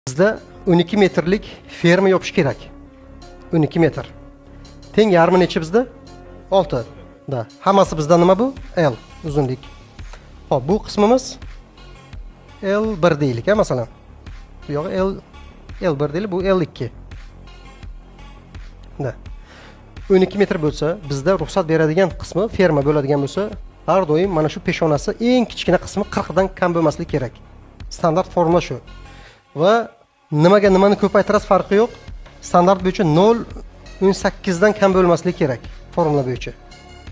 Bizda 12 metrlik ferma yopish kerak. 12 metr. Teng yarmi necha bizda? 6 da. Hammasi bizda nima bu? L uzunlik. Xo'p, bu qismimiz L1 deylik, masalan. Bu yog'i L1 deylik, bu L2. Da. 12 metr bo'lsa, bizda ruxsat beradigan qismi ferma bo'ladigan bo'lsa, har doim mana shu peshonasi eng kichkina qismi 40 dan kam bo'lmasligi kerak. Standart formula shu. Va nimaga nimani ko'paytirasiz farqi yo'q. Standart bo'yicha 0.18 dan kam bo'lmasligi kerak formula bo'yicha.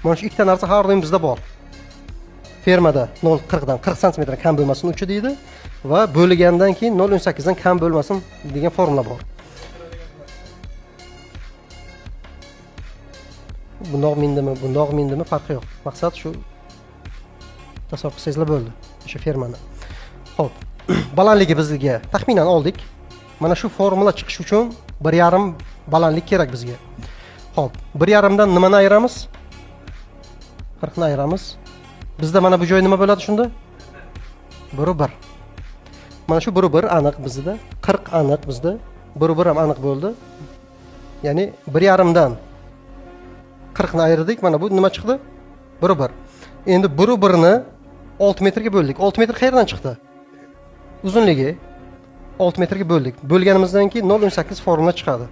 Mana shu ikkita narsa har doim bizda bor. Fermada 0.40 dan 40 sm kam bo'lmasin uchi deydi va bo'lgandan keyin 0.18 dan kam bo'lmasin degan formula bor. Bundoq mindimi farqi yo'q. Maqsad shu tasavvur qilsangizlar bo'ldi. O'sha fermani. Xo'p, balandligi bizga taxminan oldik. Mana shu formula chiqish uchun 1,5 balandlik kerak bizga. Xo'p, 1,5 dan nimani ayiramiz? 40 ni ayiramiz. Bizda mana bu joy nima bo'ladi shunda? 1/1. Mana shu 1/1 aniq bizda, 40 aniq bizda, 1/1 ham aniq bo'ldi. Ya'ni 1,5 dan 40 ni ayirdik. Mana bu nima chiqdi? 1/1. Endi 1/1 ni 6 metrga bo'ldik. 6 metr qayerdan chiqdi? Uzunligi 6 metrga bo'ldik. Bo'lganimizdan keyin 0.18 formula chiqadi.